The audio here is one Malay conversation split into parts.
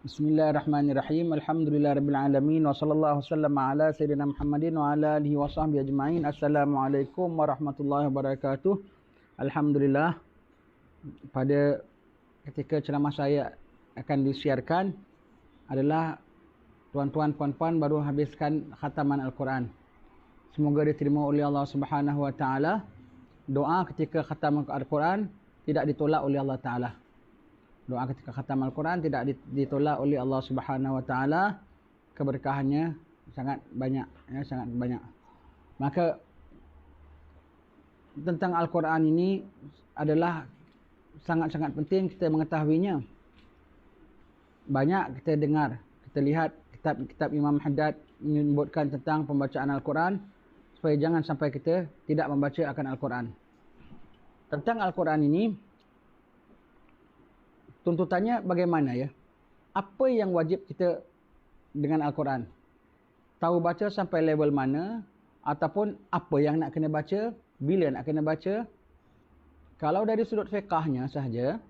Bismillahirrahmanirrahim. Alhamdulillahirabbil alamin wa sallallahu wasallam ala sayyidina Muhammadin wa ala alihi wasahbihi ajma'in. Assalamualaikum warahmatullahi wabarakatuh. Alhamdulillah, pada ketika ceramah saya akan disiarkan adalah tuan-tuan puan-puan baru habiskan khataman Al-Quran. Semoga diterima oleh Allah Subhanahu wa taala. Doa ketika khataman Al-Quran tidak ditolak oleh Allah taala. Doa ketika khatam Al-Quran tidak ditolak oleh Allah Subhanahu wa taala. Keberkahannya sangat banyak, ya, sangat banyak. Maka tentang Al-Quran ini adalah sangat-sangat penting kita mengetahuinya. Banyak kita dengar, kita lihat kitab-kitab Imam Haddad menyebutkan tentang pembacaan Al-Quran, supaya jangan sampai kita tidak membaca akan Al-Quran. Tentang Al-Quran ini, tuntutannya bagaimana, ya? Apa yang wajib kita dengan Al-Quran? Tahu baca sampai level mana? Ataupun apa yang nak kena baca? Bila nak kena baca? Kalau dari sudut fiqahnya sahaja,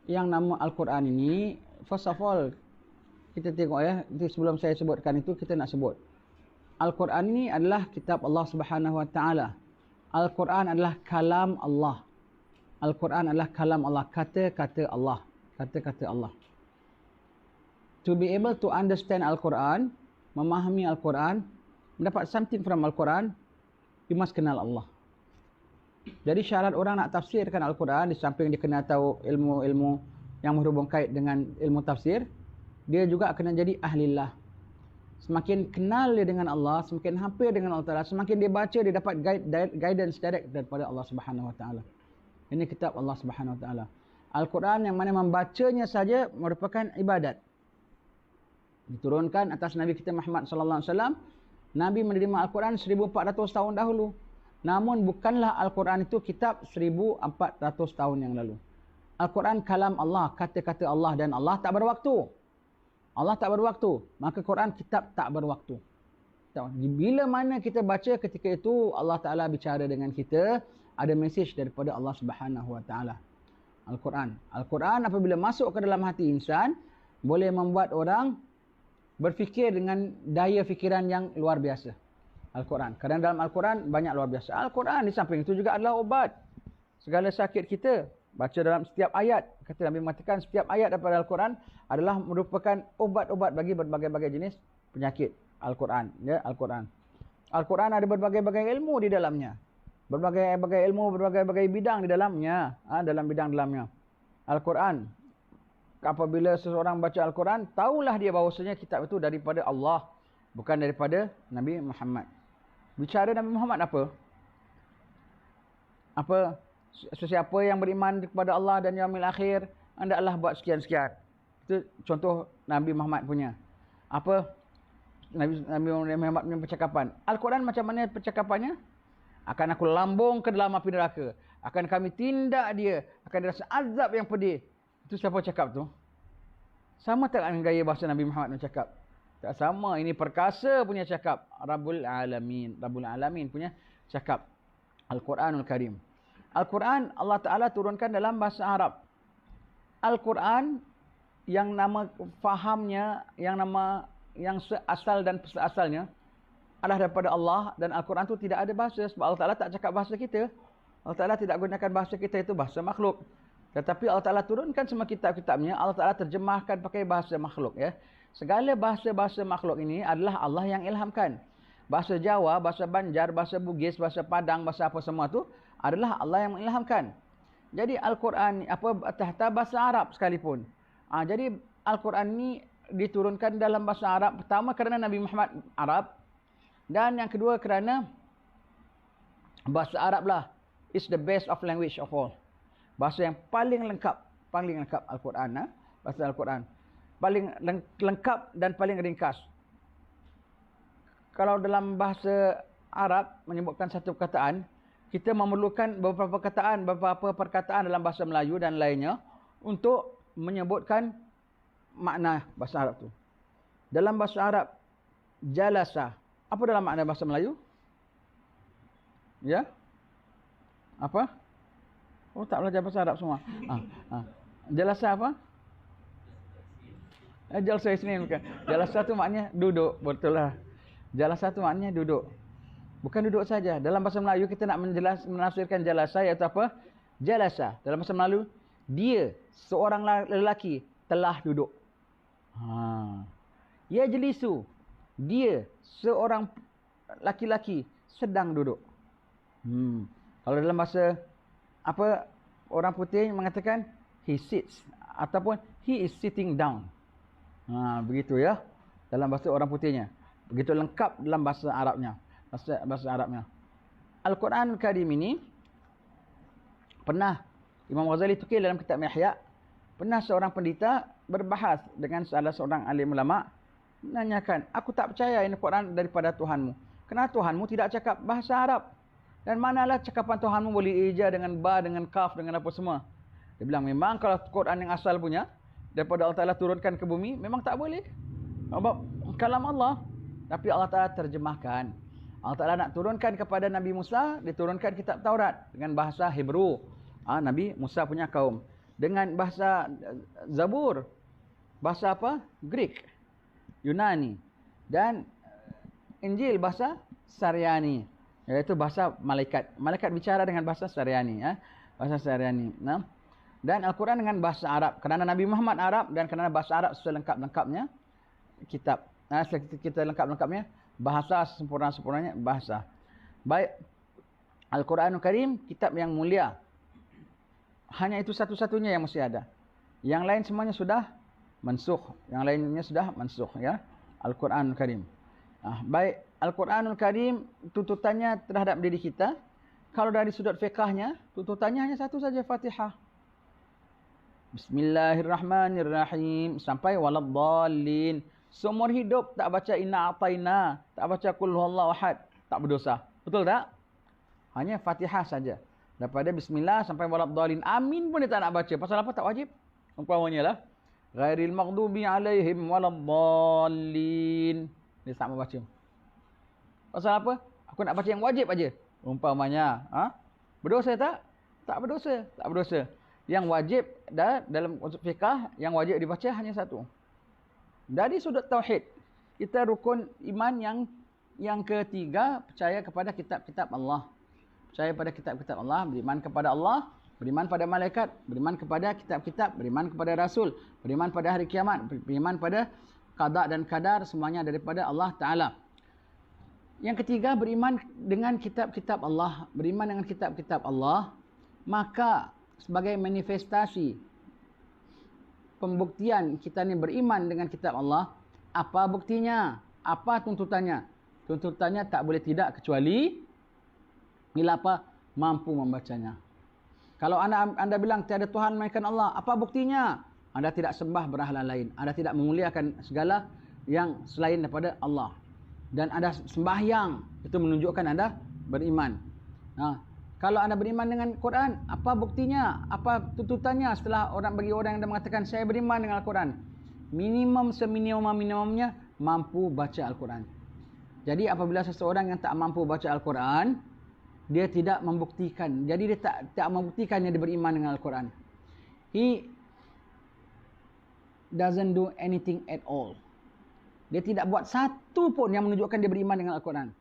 yang nama Al-Quran ini, first of all, kita tengok, ya, sebelum saya sebutkan itu, kita nak sebut. Al-Quran ini adalah kitab Allah Subhanahu wa taala. Al-Quran adalah kalam Allah. Al-Quran adalah kalam Allah, kata-kata Allah. Kata-kata Allah. To be able to understand Al-Quran, memahami Al-Quran, mendapat something from Al-Quran, you must kenal Allah. Jadi syarat orang nak tafsirkan Al-Quran, di samping dia kena tahu ilmu-ilmu yang berhubung kait dengan ilmu tafsir, dia juga kena jadi ahlillah. Semakin kenal dia dengan Allah, semakin hampir dengan Allah Ta'ala, semakin dia baca, dia dapat guidance direct daripada Allah Subhanahu wa taala. Ini kitab Allah Subhanahu wa taala. Al-Quran yang mana membacanya saja merupakan ibadat. Diturunkan atas Nabi kita Muhammad sallallahu alaihi wasallam. Nabi menerima Al-Quran 1400 tahun dahulu. Namun bukanlah Al-Quran itu kitab 1400 tahun yang lalu. Al-Quran kalam Allah, kata-kata Allah, dan Allah tak berwaktu. Allah tak berwaktu, maka Quran kitab tak berwaktu. Bila mana kita baca, ketika itu Allah Ta'ala bicara dengan kita, ada mesej daripada Allah Subhanahu wa taala. Al-Quran. Al-Quran apabila masuk ke dalam hati insan, boleh membuat orang berfikir dengan daya fikiran yang luar biasa. Al-Quran. Kerana dalam Al-Quran banyak luar biasa. Al-Quran di samping itu juga adalah obat. Segala sakit kita, baca dalam setiap ayat. Kata Nabi mengatakan setiap ayat daripada Al-Quran adalah merupakan obat-obat bagi berbagai-bagai jenis penyakit. Al-Quran. Ya, Al-Quran. Al-Quran ada berbagai-bagai ilmu di dalamnya. Berbagai-bagai ilmu, berbagai-bagai bidang di dalamnya. Dalam bidang dalamnya. Al-Quran. Apabila seseorang baca Al-Quran, tahulah dia bahawasanya kitab itu daripada Allah. Bukan daripada Nabi Muhammad. Bicara Nabi Muhammad apa? Apa? Sesiapa yang beriman kepada Allah dan yaumil akhir, hendaklah buat sekian-sekian. Itu contoh Nabi Muhammad punya. Apa? Nabi Muhammad punya percakapan. Al-Quran macam mana percakapannya? Akan aku lambung ke dalam api neraka. Akan kami tindak dia. Akan dia rasa azab yang pedih. Itu siapa cakap tu? Sama tak dengan gaya bahasa Nabi Muhammad yang cakap? Tak sama. Ini perkasa punya cakap. Rabbul Alamin. Rabbul Alamin punya cakap. Al-Quranul Karim. Al-Quran Allah Ta'ala turunkan dalam bahasa Arab. Al-Quran yang nama fahamnya, yang seasal dan seasalnya adalah daripada Allah, dan Al-Quran itu tidak ada bahasa, sebab Allah Ta'ala tak cakap bahasa kita. Allah Ta'ala tidak gunakan bahasa kita, itu bahasa makhluk. Tetapi Allah Ta'ala turunkan semua kitab-kitabnya, Allah Ta'ala terjemahkan pakai bahasa makhluk. Ya. Segala bahasa-bahasa makhluk ini adalah Allah yang ilhamkan. Bahasa Jawa, bahasa Banjar, bahasa Bugis, bahasa Padang, bahasa apa semua tu adalah Allah yang mengilhamkan. Jadi Al-Quran tahta bahasa Arab sekalipun. Jadi Al-Quran ini diturunkan dalam bahasa Arab. Pertama kerana Nabi Muhammad Arab. Dan yang kedua kerana bahasa Arab lah is the best of language of all. Bahasa yang paling lengkap Al-Quran. Bahasa Al-Quran. Paling lengkap dan paling ringkas. Kalau dalam bahasa Arab menyebutkan satu perkataan, kita memerlukan beberapa perkataan dalam bahasa Melayu dan lainnya untuk menyebutkan makna bahasa Arab tu. Dalam bahasa Arab, jalasa. Apa dalam makna bahasa Melayu? Ya? Apa? Oh, tak belajar bahasa Arab semua. Jalasa apa? Jalsa Isnin bukan. Jalasa tu maknanya duduk, betul lah. Jalasa tu maknanya duduk. Bukan duduk saja. Dalam bahasa Melayu kita nak menafsirkan jalasa iaitu apa? Jalasa. Dalam bahasa Melayu, dia seorang lelaki telah duduk. Ya jelisu. Dia seorang laki-laki sedang duduk. Kalau dalam bahasa apa orang putih mengatakan he sits ataupun he is sitting down. Begitu ya dalam bahasa orang putihnya. Begitu lengkap dalam bahasa Arabnya. Bahasa Arabnya. Al-Quran Karim ini pernah Imam Ghazali tukir dalam kitab Ihya, pernah seorang pendeta berbahas dengan salah seorang alim ulama, menanyakan, aku tak percaya ini Quran daripada Tuhanmu. Kenapa Tuhanmu tidak cakap bahasa Arab? Dan manalah cakapan Tuhanmu boleh ija dengan ba, dengan kaf, dengan apa semua. Dia bilang, memang kalau Quran yang asal punya, daripada Allah Ta'ala turunkan ke bumi, memang tak boleh. Sebab kalam Allah. Tapi Allah Ta'ala terjemahkan. Allah Ta'ala nak turunkan kepada Nabi Musa, diturunkan kitab Taurat dengan bahasa Hebrew. Nabi Musa punya kaum. Dengan bahasa Zabur. Bahasa apa? Greek. Yunani. Dan Injil bahasa Saryani. Iaitu bahasa malaikat. Malaikat bicara dengan bahasa Saryani. Bahasa Saryani. Dan Al-Quran dengan bahasa Arab. Kerana Nabi Muhammad Arab dan kerana bahasa Arab selengkap-lengkapnya kitab. Kita lengkap-lengkapnya bahasa, sempurna-sempurnanya bahasa. Baik, Al-Quranul Karim, kitab yang mulia. Hanya itu satu-satunya yang masih ada. Yang lain semuanya sudah mansukh. Yang lainnya sudah mansukh, ya. Al-Quranul Karim. Baik, Al-Quranul Karim tuntutannya terhadap diri kita. Kalau dari sudut fiqahnya, tuntutannya hanya satu saja, Fatihah. Bismillahirrahmanirrahim sampai waladdallin. Seumur hidup tak baca inna ataina, tak baca qul huwallahu ahad, tak berdosa. Betul tak? Hanya Fatihah saja. Daripada bismillah sampai waladdallin. Amin pun dia tak nak baca. Pasal apa? Tak wajib. Umpamanya lah, ghairil maghdubi alaihim waladdallin. Dia tak mau baca. Pasal apa? Aku nak baca yang wajib aja. Umpamanya, berdosa tak? Tak berdosa, tak berdosa. Yang wajib dalam unsur fiqah, yang wajib dibaca hanya satu. Dari sudut tauhid, kita rukun iman yang ketiga, percaya kepada kitab-kitab Allah. Percaya pada kitab-kitab Allah, beriman kepada Allah, beriman pada malaikat, beriman kepada kitab-kitab, beriman kepada rasul, beriman pada hari kiamat, beriman pada qada dan qadar, semuanya daripada Allah Ta'ala. Yang ketiga, beriman dengan kitab-kitab Allah. Beriman dengan kitab-kitab Allah, maka sebagai manifestasi pembuktian kita ni beriman dengan kitab Allah, apa buktinya? Apa tuntutannya? Tuntutannya tak boleh tidak kecuali bila apa? Mampu membacanya. Kalau anda bilang tiada Tuhan melainkan Allah, apa buktinya? Anda tidak sembah berhala lain. Anda tidak memuliakan segala yang selain daripada Allah. Dan anda sembahyang, itu menunjukkan anda beriman. Kalau anda beriman dengan Quran, apa buktinya? Apa tuntutannya setelah bagi orang yang mengatakan saya beriman dengan Al-Quran? Minimum seminimum-minimumnya mampu baca Al-Quran. Jadi apabila seseorang yang tak mampu baca Al-Quran, dia tidak membuktikan. Jadi dia tak membuktikannya dia beriman dengan Al-Quran. He doesn't do anything at all. Dia tidak buat satu pun yang menunjukkan dia beriman dengan Al-Quran.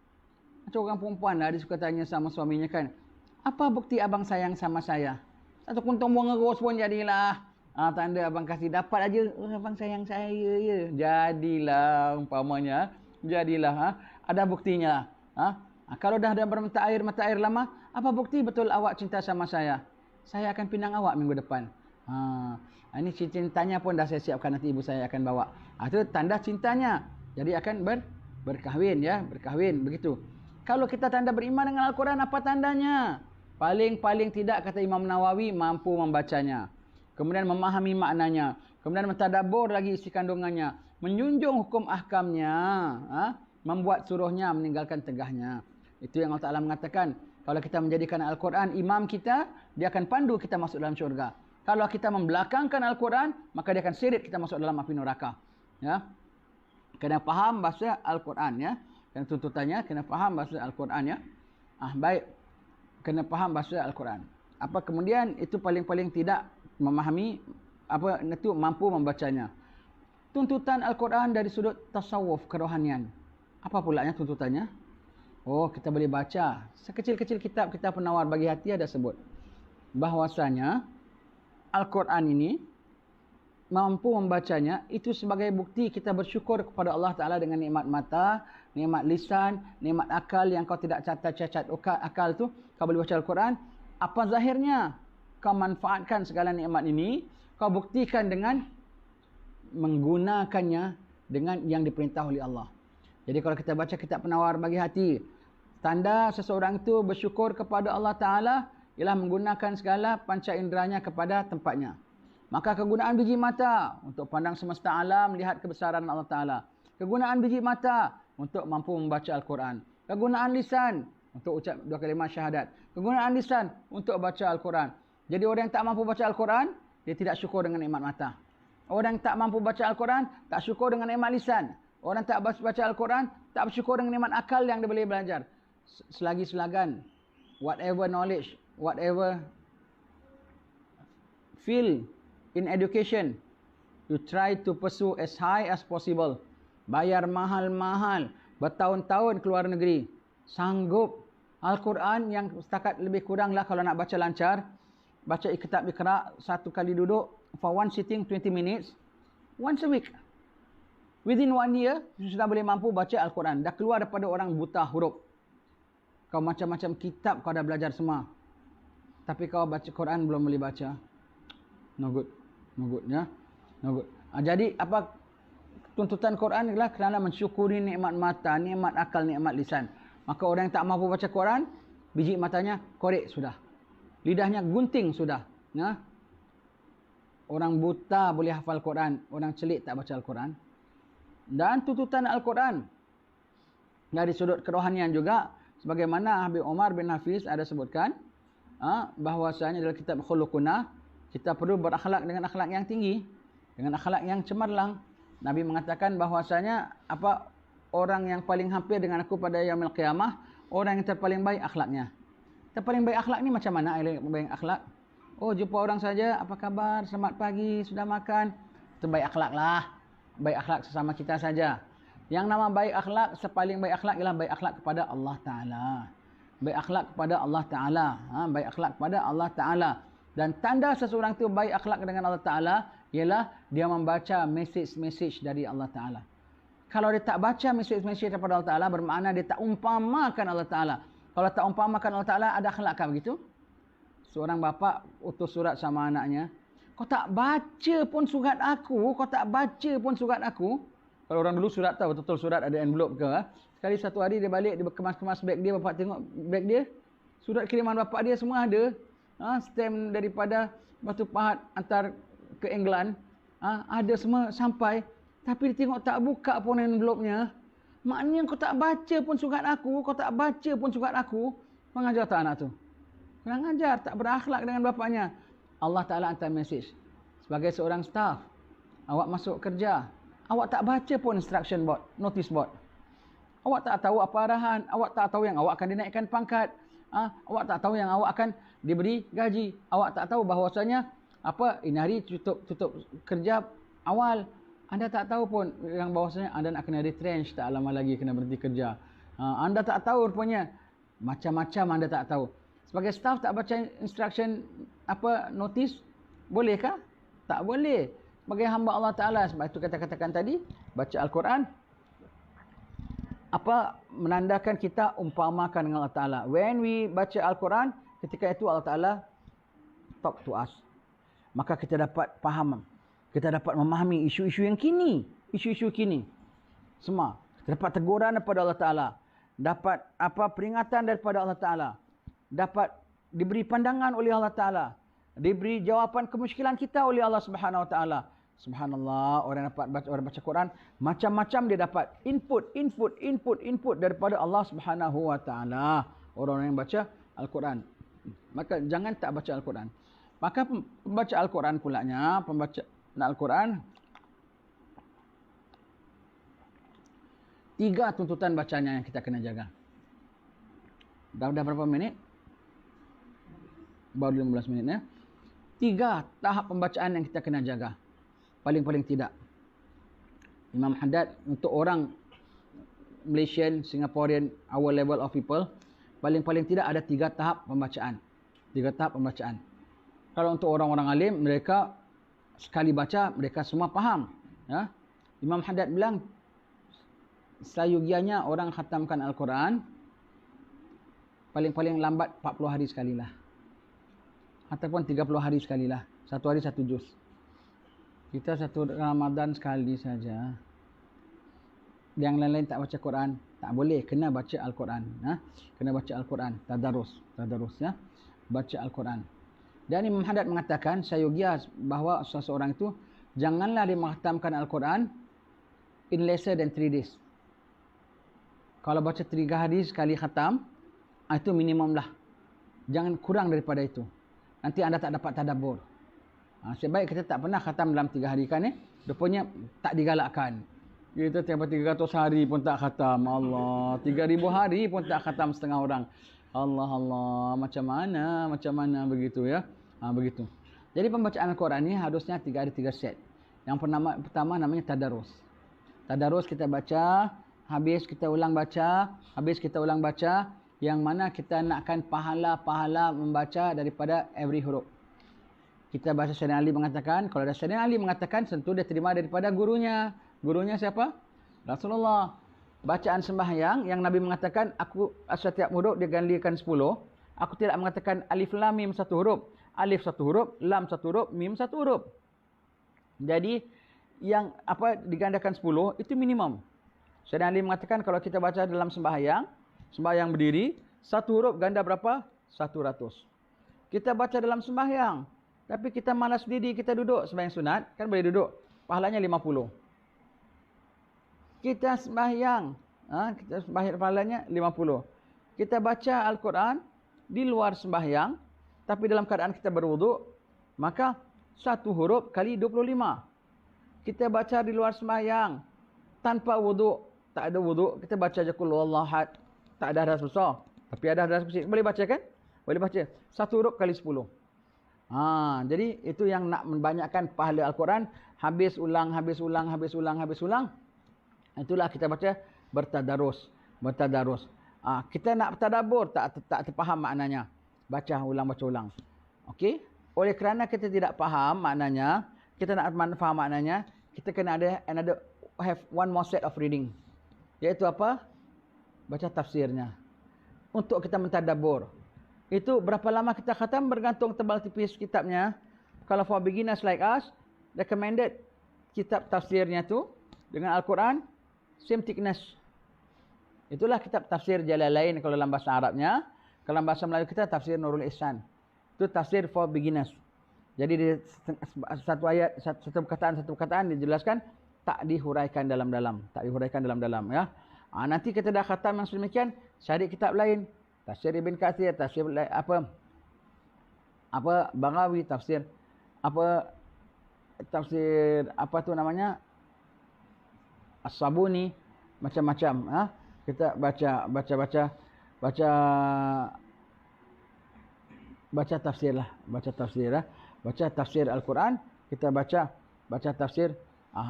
Macam orang perempuan lah, dia suka tanya sama suaminya kan, apa bukti abang sayang sama saya? Satu kuntung bunga ros pun jadilah. Tanda abang kasih dapat aja, abang sayang saya ya. Jadilah umpamanya, jadilah. Ada buktinya. Kalau dah ada mata air lama, apa bukti betul awak cinta sama saya? Saya akan pinang awak minggu depan. Ini cintanya pun dah saya siapkan, nanti ibu saya akan bawa. Itu tanda cintanya. Jadi akan berkahwin ya, berkahwin begitu. Kalau kita tanda beriman dengan Al-Quran, apa tandanya? Paling tidak kata Imam Nawawi mampu membacanya. Kemudian memahami maknanya. Kemudian mentadabbur lagi isi kandungannya. Menjunjung hukum ahkamnya. Membuat suruhnya, meninggalkan tegahnya. Itu yang Allah Ta'ala mengatakan. Kalau kita menjadikan Al-Quran imam kita, dia akan pandu kita masuk dalam syurga. Kalau kita membelakangkan Al-Quran, maka dia akan seret kita masuk dalam api neraka. Ya. Kena faham bahasa Al-Quran ya. Dan tuntutannya kena faham bahasa Al-Quran ya. Baik. Kena faham bahasa Al-Quran. Apa kemudian itu paling tidak memahami apa itu mampu membacanya. tuntutan Al-Quran dari sudut tasawuf, kerohanian. Apa pulanya tuntutannya? Oh, kita boleh baca. Sekecil-kecil kitab penawar bagi hati ada sebut bahwasanya Al-Quran ini mampu membacanya itu sebagai bukti kita bersyukur kepada Allah Ta'ala dengan nikmat mata, nikmat lisan, nikmat akal yang kau tidak cacat akal tu. Kau boleh baca Al-Quran. Apa zahirnya? Kau manfaatkan segala nikmat ini. Kau buktikan dengan menggunakannya dengan yang diperintah oleh Allah. Jadi kalau kita baca kitab penawar bagi hati, tanda seseorang itu bersyukur kepada Allah Ta'ala ialah menggunakan segala panca inderanya kepada tempatnya. Maka kegunaan biji mata untuk pandang semesta alam, melihat kebesaran Allah Ta'ala. Kegunaan biji mata untuk mampu membaca Al-Quran. Kegunaan lisan untuk ucap 2 kalimah syahadat. Kegunaan lisan untuk baca Al-Quran. Jadi orang yang tak mampu baca Al-Quran, dia tidak syukur dengan nikmat mata. Orang yang tak mampu baca Al-Quran, tak syukur dengan nikmat lisan. Orang tak baca Al-Quran, tak bersyukur dengan nikmat akal yang dia boleh belajar. Selagi selagan, whatever knowledge, whatever field in education, you try to pursue as high as possible. Bayar mahal-mahal, bertahun-tahun ke luar negeri. Sanggup Al-Quran yang setakat lebih kuranglah kalau nak baca lancar. Baca kitab Iqra, 1 kali duduk, for one sitting 20 minutes, once a week. Within 1 year, you sudah boleh mampu baca Al-Quran. Dah keluar daripada orang buta huruf. Kau macam-macam kitab kau dah belajar semua. Tapi kau baca Quran belum boleh baca. No good. No good, ya. No good. Jadi apa tuntutan Quran adalah kerana mensyukuri nikmat mata, nikmat akal, nikmat lisan. Maka orang yang tak mampu baca Quran, biji matanya korek sudah. Lidahnya gunting sudah. Ya. Orang buta boleh hafal Quran, orang celik tak baca Al-Quran. Dan tuntutan Al-Quran dari sudut kerohanian juga, sebagaimana Habib Omar bin Hafiz ada sebutkan, bahwasanya dalam kitab Khuluquna, kita perlu berakhlak dengan akhlak yang tinggi, dengan akhlak yang cemerlang. Nabi mengatakan bahwasanya orang yang paling hampir dengan aku pada yaumil qiyamah, orang yang terpaling baik akhlaknya. Terpaling baik akhlak ni macam mana baik akhlak? Oh, jumpa orang saja, apa khabar, selamat pagi, sudah makan. Itu baik akhlak lah. Baik akhlak sesama kita saja. Yang nama baik akhlak, sepaling baik akhlak ialah baik akhlak kepada Allah Ta'ala. Baik akhlak kepada Allah Ta'ala. Baik akhlak kepada Allah Ta'ala. Dan tanda seseorang itu baik akhlak dengan Allah Ta'ala ialah dia membaca mesej-mesej dari Allah Ta'ala. Kalau dia tak baca mesej-mesej daripada Allah Ta'ala, bermakna dia tak umpamakan Allah Ta'ala. Kalau tak umpamakan Allah Ta'ala, ada akhlakkah begitu? Seorang bapa utus surat sama anaknya. Kau tak baca pun surat aku, kau tak baca pun surat aku. Kalau orang dulu surat tahu betul-betul surat ada envelope ke. Sekali satu hari dia balik, dia kemas-kemas beg dia, bapak tengok beg dia. Surat kiriman bapak dia semua ada. Stamp daripada Batu Pahat antar ke England. Ada semua sampai. Tapi dia tengok tak buka pun envelope-nya. Maknanya kau tak baca pun surat aku, kau tak baca pun surat aku. Mengajar tak anak tu? Kurang ajar, tak berakhlak dengan bapaknya. Allah Ta'ala hantar mesej. Sebagai seorang staff, awak masuk kerja, awak tak baca pun instruction board, notice board. Awak tak tahu apa arahan, awak tak tahu yang awak akan dinaikkan pangkat, awak tak tahu yang awak akan diberi gaji, awak tak tahu bahawasanya ini hari tutup kerja awal. Anda tak tahu pun yang bahawasanya anda nak kena retrench, tak lama lagi kena berhenti kerja. Anda tak tahu rupanya, macam-macam anda tak tahu. Sebagai staff tak baca instruction notice, bolehkah? Tak boleh. Sebagai hamba Allah Ta'ala, sebab itu katakan tadi, baca Al-Quran, menandakan kita umpamakan dengan Allah Ta'ala. When we baca Al-Quran, ketika itu Allah Ta'ala talk to us. Maka kita dapat faham, kita dapat memahami isu-isu yang kini, isu-isu kini. Semua. Kita dapat teguran daripada Allah Ta'ala. Dapat peringatan daripada Allah Ta'ala. Dapat diberi pandangan oleh Allah Ta'ala. Diberi jawapan kemusykilan kita oleh Allah Subhanahu Wa Ta'ala. Subhanallah, orang baca Quran, macam-macam dia dapat input daripada Allah Subhanahu Wa Ta'ala. Orang-orang yang baca Al-Quran. Maka jangan tak baca Al-Quran. Maka pembaca Al-Quran pulanya, pembaca Al-Quran, 3 tuntutan bacanya yang kita kena jaga. Dah berapa minit? Baru 15 minit ya. 3 tahap pembacaan yang kita kena jaga. Paling-paling tidak. Imam Haddad untuk orang Malaysian, Singaporean, our level of people, paling-paling tidak ada 3 tahap pembacaan. 3 tahap pembacaan. Kalau untuk orang-orang alim, mereka sekali baca, mereka semua faham. Ya? Imam Haddad bilang, sayugianya orang khatamkan Al-Quran, paling-paling lambat 40 hari sekali lah. Ataupun 30 hari sekali lah. 1 hari 1 juz. Kita 1 Ramadan sekali saja. Yang lain-lain tak baca Quran, tak boleh, kena baca Al-Quran. Kena baca Al-Quran, tadarus ya. Baca Al-Quran. Dan Imam Haddad mengatakan, sayugia bahawa seseorang itu janganlah dia menghatamkan Al-Quran in lesser than 3 days. Kalau baca 3 hari sekali khatam, itu minimum lah. Jangan kurang daripada itu. Nanti anda tak dapat tadabbur. Sebaik kita tak pernah khatam dalam 3 hari kan rupanya tak digalakkan. Kita tiap 300 hari pun tak khatam. Allah, 3000 hari pun tak khatam setengah orang. Allah, macam mana begitu ya. Begitu. Jadi pembacaan Al-Quran ni harusnya 3 hari 3 set. Yang pertama namanya tadarus. Tadarus kita baca, habis kita ulang baca, yang mana kita nakkan pahala-pahala membaca daripada every huruf. Kita baca Sayyidina Ali mengatakan, kalau ada Sayyidina Ali mengatakan, tentu dia terima daripada gurunya. Gurunya siapa? Rasulullah. Bacaan sembahyang yang Nabi mengatakan, aku setiap huruf dia gandakan 10. Aku tidak mengatakan alif lam mim 1 huruf. Alif 1 huruf, lam 1 huruf, mim 1 huruf. Jadi yang digandakan 10 itu minimum. Sayyidina Ali mengatakan kalau kita baca dalam sembahyang berdiri, 1 huruf ganda berapa? 100. Kita baca dalam sembahyang, tapi kita malas berdiri, kita duduk sembahyang sunat, kan boleh duduk. Pahalanya 50. Kita sembahyang, pahalanya 50. Kita baca Al-Quran di luar sembahyang, tapi dalam keadaan kita berwuduk, maka 1 huruf kali 25. Kita baca di luar sembahyang, tanpa wuduk, tak ada wuduk, kita baca je Qul huwallahu ahad, tak ada hadas besar, tapi ada hadas kecil. Boleh baca kan? Boleh baca. 1 huruf kali 10. Jadi itu yang nak membanyakkan pahala Al-Quran, habis ulang. Itulah kita baca bertadarus. Kita nak tadabbur, tak terfaham maknanya. Baca ulang. Okey? Oleh kerana kita tidak faham maknanya, kita nak faham maknanya, kita kena have one more set of reading. Iaitu apa? Baca tafsirnya. Untuk kita mentadabbur. Itu berapa lama kita khatam bergantung tebal tipis kitabnya. Kalau for beginners like us, recommended kitab tafsirnya tu dengan Al-Quran same thickness. Itulah kitab tafsir Jalalain kalau dalam bahasa Arabnya. Kalau dalam bahasa Melayu kita tafsir Nurul Ihsan. Itu tafsir for beginners. Jadi di satu ayat, satu perkataan dijelaskan, tak dihuraikan dalam-dalam. Ya. Nanti kita dah khatam yang sedemikian, cari kitab lain. Tafsir Ibn Katsir, tafsir Baghawi, tafsir As-Sabuni, macam-macam. Kita baca tafsir lah. Baca tafsir Al-Quran, kita baca tafsir.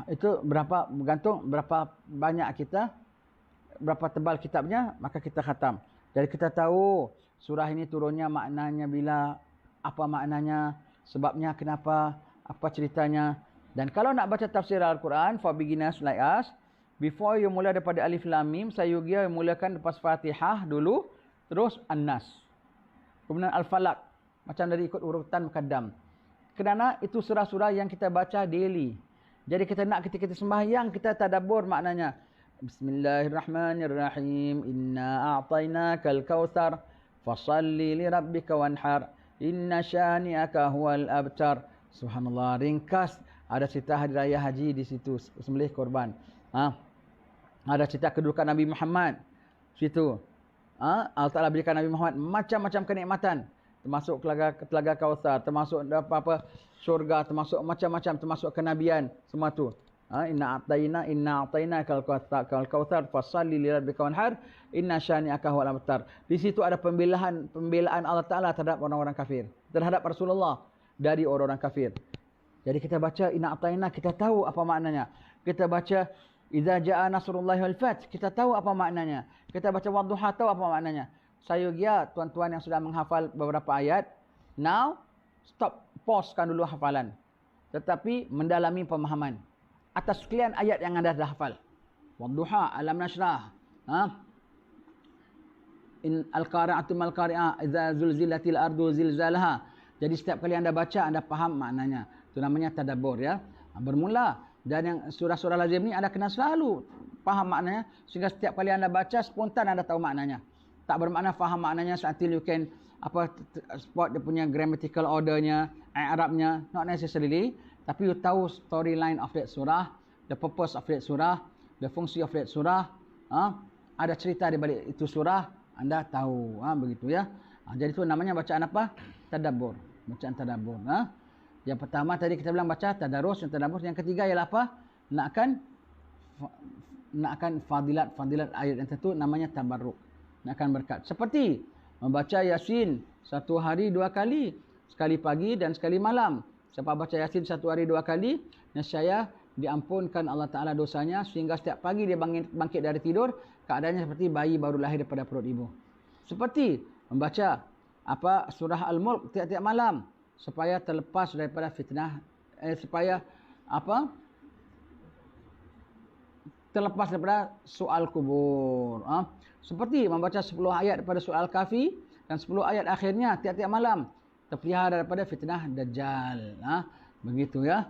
Itu bergantung berapa banyak kita, berapa tebal kitabnya, maka kita khatam. Jadi kita tahu surah ini turunnya maknanya bila, apa maknanya, sebabnya kenapa, apa ceritanya. Dan kalau nak baca tafsir Al-Quran for beginners like us, before you mula daripada Alif Lam Mim, sayugia mulakan lepas Fatihah dulu, terus An-Nas. Kemudian Al-Falaq, macam dari ikut urutan mukaddam. Kerana itu surah-surah yang kita baca daily. Jadi kita nak ketika kita sembahyang, kita tadabbur maknanya. Bismillahirrahmanirrahim. Inna a'tainakal kautsar fasalli li rabbika wanhar. Inna syani'aka huwal abtar. Subhanallah, ringkas. Ada cerita hari raya haji di situ, sembelih korban. Ada cerita kedudukan Nabi Muhammad situ. Allah Taala berikan Nabi Muhammad macam-macam kenikmatan, termasuk telaga Kautsar, termasuk syurga, termasuk macam-macam, termasuk kenabian, semua tu. Inna a'taina kal kautsar fasalli li rabbika wanhar inna syani'aka huwal abtar. Di situ ada pembelaan Allah Taala terhadap orang-orang kafir, terhadap Rasulullah dari orang-orang kafir. Jadi kita baca inna a'taina, kita tahu apa maknanya. Kita baca Idza jaa nasrullahi wal fath, kita tahu apa maknanya. Kita baca wadduha tahu apa maknanya. Sayogia tuan-tuan yang sudah menghafal beberapa ayat, now stop, pausekan dulu hafalan. Tetapi mendalami pemahaman atas sekian ayat yang anda dah hafal. Wadduha, alam nashrah, in al-qari'atu mal qari'ah, idza zulzilatil ardu zilzalaha. Jadi setiap kali anda baca, anda faham maknanya. Itu namanya tadabbur, ya. Bermula. Dan yang surah-surah lazim ni anda kena selalu faham maknanya, sehingga setiap kali anda baca spontan anda tahu maknanya. Tak bermakna faham maknanya until you can spot dia punya grammatical ordernya, i'rabnya, not necessarily, tapi you tahu storyline of that surah, the purpose of that surah, the fungsi of that surah, ada cerita di balik itu surah, anda tahu, begitu, ya. Jadi itu namanya bacaan apa? Tadabbur, bacaan tadabbur. Yang pertama tadi kita bilang baca tadarus, yang tadabbur. Yang ketiga ialah apa? Nakkan fadilat ayat yang tertentu, namanya tabarruk. Nakkan berkat. Seperti membaca Yasin satu hari 2 kali, sekali pagi dan sekali malam. Siapa baca Yasin satu hari 2 kali, nescaya diampunkan Allah Ta'ala dosanya, sehingga setiap pagi dia bangkit dari tidur, keadaannya seperti bayi baru lahir daripada perut ibu. Seperti membaca surah Al-Mulk tiap-tiap malam, supaya terlepas daripada fitnah, terlepas daripada soal kubur. Seperti membaca 10 ayat daripada surah Al-Kahfi dan 10 ayat akhirnya tiap-tiap malam, terpelihara daripada fitnah Dajjal. Begitu, ya.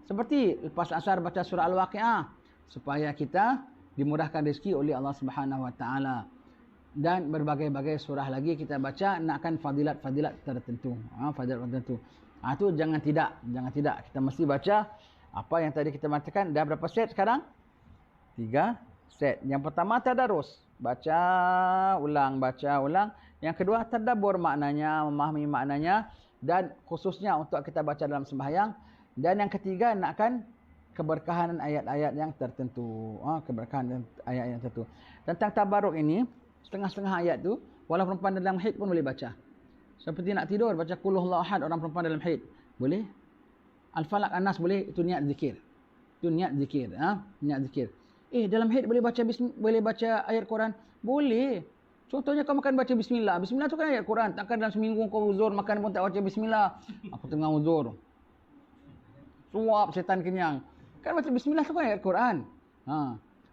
Seperti lepas asar baca surah Al-Waqi'ah, supaya kita dimudahkan rezeki oleh Allah Subhanahu Wa Taala. Dan berbagai-bagai surah lagi kita baca, nakkan fadilat-fadilat tertentu. Fadilat tertentu. Itu jangan tidak. Kita mesti baca apa yang tadi kita mengatakan. Dah berapa set sekarang? 3 set. Yang pertama tadarus. Baca ulang. Yang kedua tadabbur maknanya, memahami maknanya. Dan khususnya untuk kita baca dalam sembahyang. Dan yang ketiga nakkan keberkahan ayat-ayat yang tertentu. Keberkahan ayat yang tertentu. Tentang tabarruk ini, setengah-setengah ayat tu, walaupun perempuan dalam haid pun boleh baca. Seperti nak tidur, baca Qul Huwallahu Ahad, orang perempuan dalam haid. Boleh. Al-Falaq, An-Nas boleh, itu niat zikir. Niat zikir. Dalam haid boleh baca ayat Quran? Boleh. Contohnya kau makan baca bismillah. Bismillah tu kan ayat Quran. Takkan dalam seminggu kau uzur makan pun tak baca bismillah. Aku tengah uzur. Suap setan kenyang. Kan baca bismillah tu kan ayat Quran.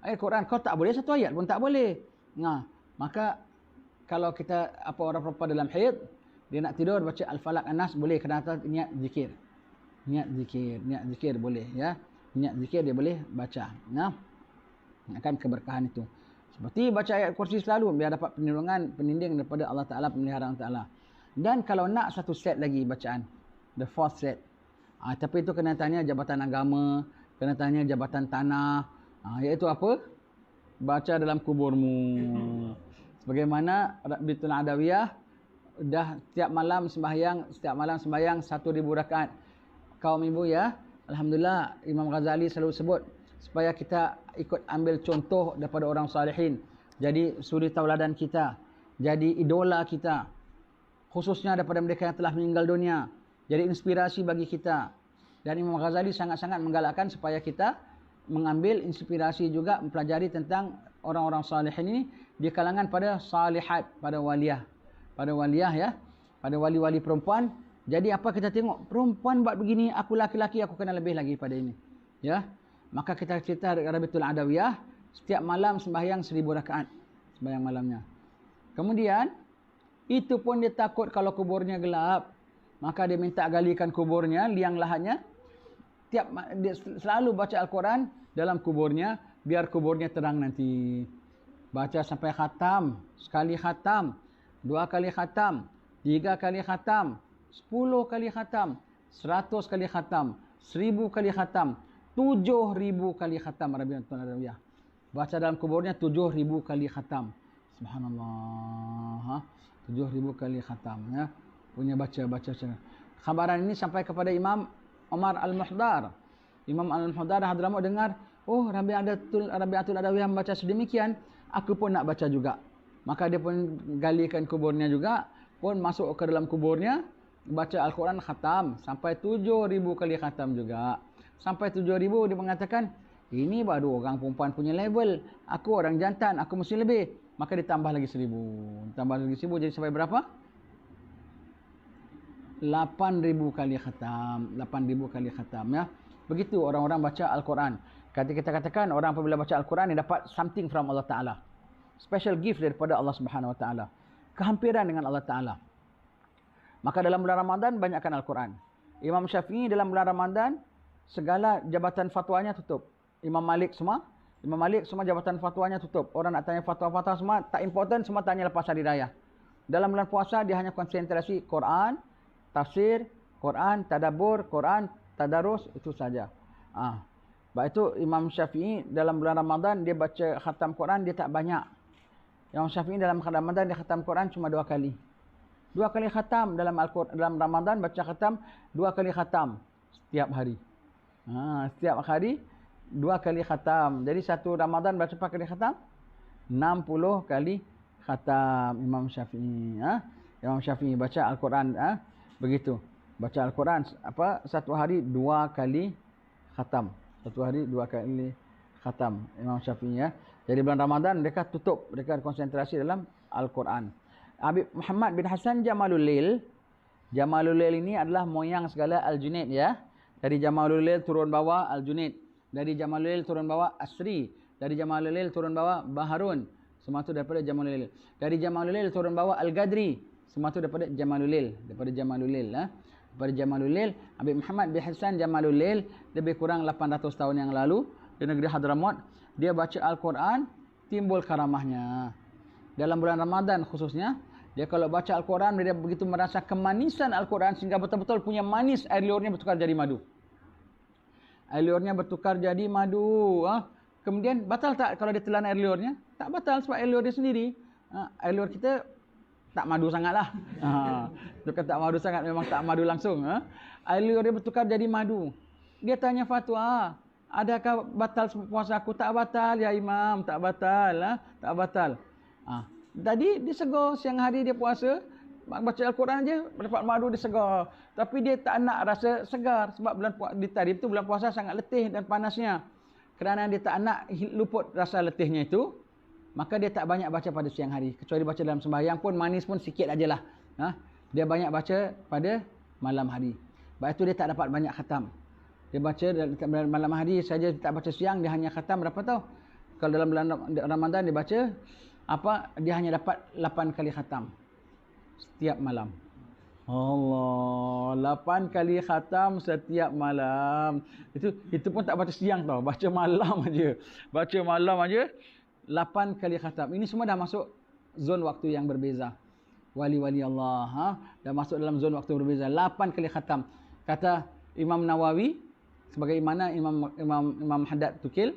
Ayat Quran kau tak boleh satu ayat pun tak boleh. Maka kalau kita orang perempuan dalam haid, dia nak tidur baca Al-Falaq, An-Nas boleh, kerana niat zikir. Niat zikir boleh, ya. Niat zikir dia boleh baca. Akan keberkahan itu. Seperti baca ayat kursi selalu biar dapat peninding daripada Allah Taala, pemeliharaan Taala. Dan kalau nak satu set lagi bacaan, the fourth set. Tapi itu kena tanya Jabatan Agama, kena tanya Jabatan Tanah, iaitu apa? Baca dalam kuburmu. Sebagaimana Bitul Adawiyah dah setiap malam sembahyang 1,000 rakaat. Kaum ibu, ya, alhamdulillah Imam Ghazali selalu sebut supaya kita ikut ambil contoh daripada orang salihin. Jadi suri tauladan kita, jadi idola kita, khususnya daripada mereka yang telah meninggal dunia. Jadi inspirasi bagi kita. Dan Imam Ghazali sangat-sangat menggalakkan supaya kita mengambil inspirasi juga, mempelajari tentang orang-orang salihin ini di kalangan pada salihat, pada waliyah, ya, pada wali-wali perempuan. Jadi apa kita tengok, perempuan buat begini, aku laki-laki aku kena lebih lagi pada ini, ya. Maka kita cerita Rabitul Adawiyah, setiap malam sembahyang 1,000 rakaat sembahyang malamnya. Kemudian itu pun dia takut kalau kuburnya gelap, maka dia minta galikan kuburnya, liang lahatnya. Dia selalu baca Al-Quran dalam kuburnya, biar kuburnya terang nanti. Baca sampai khatam, sekali khatam, 2 kali khatam, 3 kali khatam, 10 kali khatam, 100 kali khatam, 1000 kali khatam, 7,000 kali khatam. Rabitul Adawiyah. Baca dalam kuburnya 7,000 kali khatam. Subhanallah. 7,000 kali khatam, ya. Punya baca. Khabaran ini sampai kepada Imam Umar Al-Muhdar. Imam Al-Muhdar Hadramut dengar, Rabi'atul Adawiyah membaca sedemikian, aku pun nak baca juga. Maka dia pun galikan kuburnya juga, pun masuk ke dalam kuburnya, baca Al-Quran khatam sampai 7,000 kali khatam juga. Sampai 7,000 dia mengatakan, Ini baru orang perempuan punya level. Aku orang jantan, aku mesti lebih. Maka ditambah lagi 1000. Ditambah lagi 1000 jadi sampai berapa? 8,000 kali khatam. 8,000 kali khatam ya. Begitu orang-orang baca Al-Quran. Kita katakan orang apabila baca Al-Quran dia dapat something from Allah Ta'ala. Special gift daripada Allah Subhanahu Wa Ta'ala. Kehampiran dengan Allah Ta'ala. Maka dalam bulan Ramadan banyakkan Al-Quran. Imam Syafi'i dalam bulan Ramadan segala jabatan fatwanya tutup. Imam Malik semua jabatan fatwanya tutup. Orang nak tanya fatwa-fatwa semua tak important, semua tanya lepas hari raya. Dalam bulan puasa dia hanya konsentrasi Quran, tafsir, Quran, tadabbur, Quran, tadarus, itu saja. Sebab itu Imam Syafi'i dalam bulan Ramadan dia baca khatam Quran dia tak banyak. Imam Syafi'i dalam Ramadan dia khatam Quran cuma 2 kali. 2 kali khatam dalam Ramadan baca khatam 2 kali khatam setiap hari. Setiap hari 2 kali khatam. Jadi satu Ramadan baca berapa kali khatam? 60 kali khatam Imam Syafi'i. Imam Syafi'i baca Al-Quran begitu. Baca Al-Quran satu hari 2 kali khatam. Satu hari 2 kali khatam Imam Syafi'i ya. Jadi bulan Ramadan mereka tutup, mereka konsentrasi dalam Al-Quran. Habib Muhammad bin Hasan Jamalul Lail. Jamalul Lail ini adalah moyang segala Al-Junaid ya. Dari Jamalul Lail turun bawah Al-Junaid. Dari Jamalul Lail turun bawah Asri. Dari Jamalul Lail turun bawah Baharun. Semua itu daripada Jamalul Lail. Dari Jamalul Lail turun bawah Al-Gadri. Semua itu daripada Jamalul Lail. Daripada Jamalul Lail. Daripada Jamalul Lail. Habib Muhammad bin Hasan Jamalul Lail. Lebih kurang 800 tahun yang lalu. Di negeri Hadramaut. Dia baca Al-Quran. Timbul karamahnya. Dalam bulan Ramadan khususnya. Dia kalau baca Al-Quran. Dia begitu merasa kemanisan Al-Quran. Sehingga betul-betul punya manis. Air liurnya bertukar jadi madu. Air liurnya bertukar jadi madu. Kemudian batal tak kalau dia telan air liurnya? Tak batal sebab air liur dia sendiri. Air liur kita tak madu sangatlah. Bukan tak madu sangat, memang tak madu langsung. Air liur dia bertukar jadi madu. Dia tanya fatwa. Adakah batal puasa aku? Tak batal ya Imam. Tak batal. Tak batal. Tadi dia segar siang hari dia puasa. Baca Al-Quran je dapat madu dia segar. Tapi dia tak nak rasa segar. Sebab di tadi itu bulan puasa sangat letih dan panasnya. Kerana dia tak nak luput rasa letihnya itu. Maka dia tak banyak baca pada siang hari. Kecuali baca dalam sembahyang pun manis pun sikit ajalah. Dia banyak baca pada malam hari. Sebab itu dia tak dapat banyak khatam. Dia baca dalam malam hari saja, dia tak baca siang. Dia hanya khatam berapa tahu? Kalau dalam bulan Ramadan dia baca dia hanya dapat 8 kali khatam setiap malam. Allah, 8 kali khatam setiap malam. Itu pun tak baca siang tau, baca malam aja. Baca malam aja 8 kali khatam. Ini semua dah masuk zon waktu yang berbeza. Wali-wali Allah, dah masuk dalam zon waktu berbeza. 8 kali khatam. Kata Imam Nawawi sebagai mana Imam Haddad Tukil,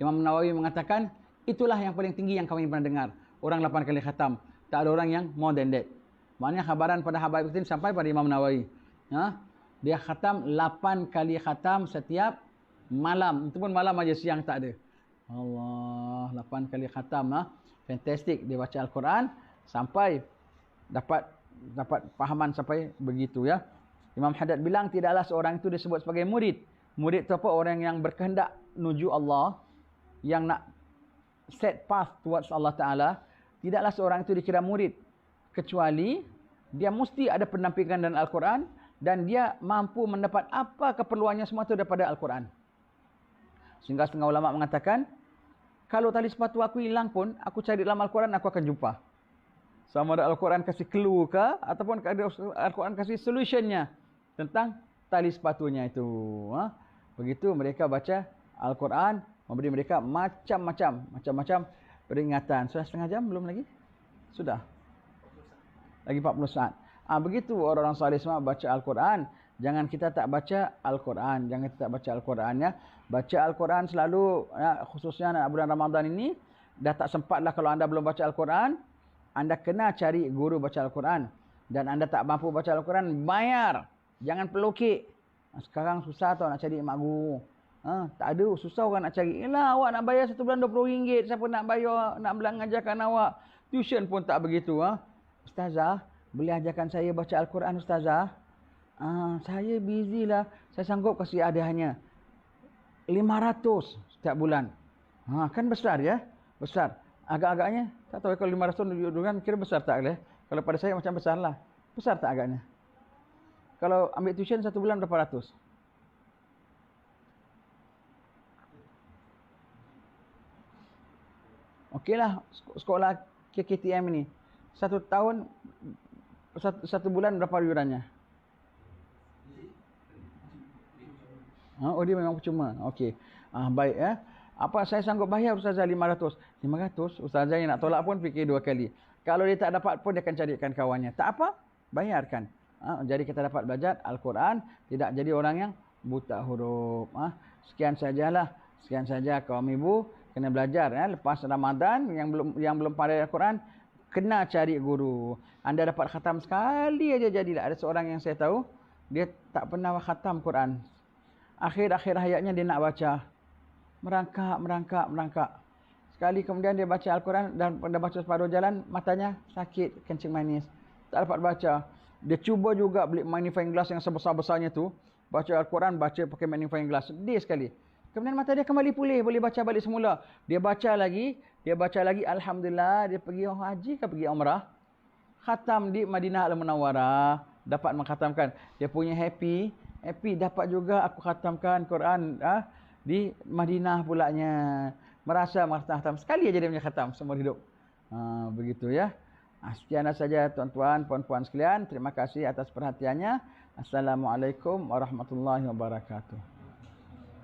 Imam Nawawi mengatakan itulah yang paling tinggi yang kami pernah dengar. Orang 8 kali khatam. Tak ada orang yang more than that. Maknanya khabaran pada Habaib Qutin sampai pada Imam Nawawi. Dia khatam 8 kali khatam setiap malam. Itu pun malam aja, siang tak ada. Allah, 8 kali khatam. Fantastic. Dia baca Al-Quran sampai dapat fahaman sampai begitu ya. Imam Haddad bilang tidaklah seorang itu disebut sebagai murid. Murid itu apa? Orang yang berkehendak menuju Allah. Yang nak set path towards Allah Ta'ala. Tidaklah seorang itu dikira murid. Kecuali dia mesti ada pendampingan dalam Al-Quran. Dan dia mampu mendapat apa keperluannya semua itu daripada Al-Quran. Sehingga setengah ulama mengatakan, kalau tali sepatu aku hilang pun, aku cari dalam Al-Quran, aku akan jumpa. Sama ada Al-Quran kasih clue ke, ataupun Al-Quran kasih solutionnya tentang tali sepatunya itu. Begitu mereka baca Al-Quran, memberi mereka macam-macam peringatan. Sudah setengah jam? Belum lagi? Sudah. Lagi 40 saat. Begitu orang-orang saleh semua baca Al-Quran. Jangan kita tak baca Al-Quran. Jangan kita tak baca Al-Quran ya. Baca Al-Quran selalu, khususnya bulan Ramadan ini, dah tak sempatlah kalau anda belum baca Al-Quran. Anda kena cari guru baca Al-Quran. Dan anda tak mampu baca Al-Quran, bayar. Jangan pelukik. Sekarang susah tau nak cari mak guru. Tak ada, susah orang nak cari. Yelah, awak nak bayar 1 bulan RM20. Siapa nak bayar, nak mengajarkan awak. Tuition pun tak begitu. Ustazah, boleh ajarkan saya baca Al-Quran, Ustazah? Saya busy lah. Saya sanggup kasih hadiahnya 500. tiap bulan. Kan besar ya. Besar. Agak-agaknya, tak tahu kalau 500 kan kira besar tak boleh. Kalau pada saya macam besar lah. Besar tak agaknya? Kalau ambil tuition 1 bulan berapa ratus? Okeylah sekolah KKTM ni. 1 tahun, 1 bulan berapa yurannya? Oh dia memang percuma. Okey. Baik ya. Apa saya sanggup bayar Ustazah 500? 500? Ustazah yang nak tolak pun fikir 2 kali. Kalau dia tak dapat pun dia akan carikan kawannya. Tak apa, bayarkan. Jadi kita dapat belajar Al-Quran, tidak jadi orang yang buta huruf. Sekian sajalah. Sekian saja kaum ibu kena belajar ya. Lepas Ramadan yang belum pandai Al-Quran, kena cari guru. Anda dapat khatam sekali aja jadilah. Ada seorang yang saya tahu, dia tak pernah khatam Quran. Akhir-akhir hayatnya dia nak baca. Merangkak. Sekali kemudian dia baca Al-Quran dan dah baca separuh jalan, matanya sakit, kencing manis. Tak dapat baca. Dia cuba juga beli magnifying glass yang sebesar-besarnya tu. Baca Al-Quran, baca pakai magnifying glass. Sedih sekali. Kemudian mata dia kembali pulih, boleh baca balik semula. Dia baca lagi, Alhamdulillah, dia pergi haji ke pergi umrah. Khatam di Madinah Al-Munawwarah. Dapat mengkhatamkan. Dia punya happy dapat juga aku khatamkan Quran di Madinah pulaknya. Merasa khatam. Sekali aja dia punya khatam seumur hidup. Begitu ya. Sekian saja tuan-tuan, puan-puan sekalian. Terima kasih atas perhatiannya. Assalamualaikum warahmatullahi wabarakatuh.